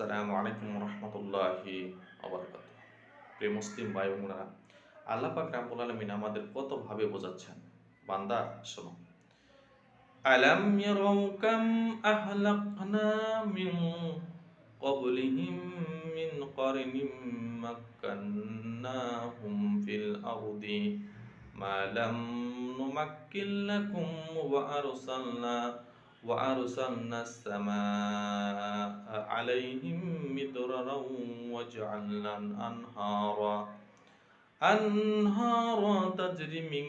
আসসালামু আলাইকুম রহমতুল্লাহি ওয়াবারাকাতুহু। প্রিয় মুসলিম ভাই বোনেরা, আল্লাহ পাক রাব্বুল আলামিন আমাদের কত ভাবে বোঝাচ্ছেন। বান্দা শোনো, আলাম ইয়ারাউ কাম আহলাকনা মিন ক্বাবলিহিম মিন কারনিম মাক্কান্নাহুম ফিল আরদি মা লাম নুমাক্কিন লাকুম وأرسلنا السماء عليهم مدررا وجعلنا أنهارا تجري من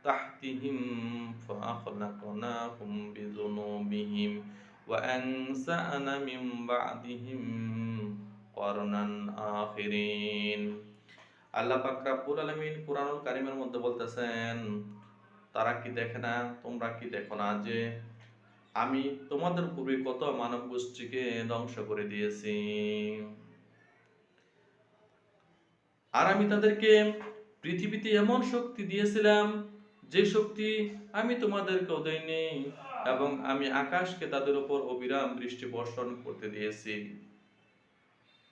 تحتهم فأخلقناهم بذنوبهم وأنشأنا من بعدهم قرنا آخرين। আল্লাহ পাক রব্বুল আলামিন কুরআনুল কারীমের মধ্যে বলতেছেন, তারা কি দেখে না, তোমরা কি দেখো না যে আমি তোমাদের পূর্বে কত মানব গোষ্ঠীকে ধ্বংস করে দিয়েছি, আর আমি তাদেরকে পৃথিবীতে এমন শক্তি দিয়েছিলাম যে শক্তি আমি তোমাদেরকেও দেইনি, এবং আমি আকাশকে তাদের উপর অবিরাম বৃষ্টি বর্ষণ করতে দিয়েছি,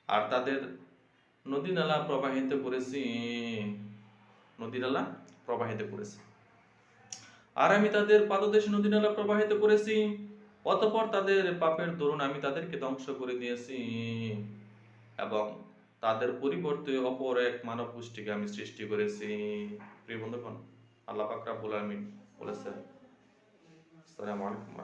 আর তাদের নদী নালা প্রবাহিত করেছি, আর আমি তাদের পাদদেশে নদী নালা প্রবাহিত করেছি। অতঃপর তাদের পাপের দরুন আমি তাদেরকে ধ্বংস করে দিয়েছি, এবং তাদের পরিবর্তে অপর এক মানব গোষ্ঠীকে আমি সৃষ্টি করেছি। প্রিয় বন্ধুগণ, আল্লাহ পাক রব্বুল আলামিন বলেছেন। আসসালামু আলাইকুম।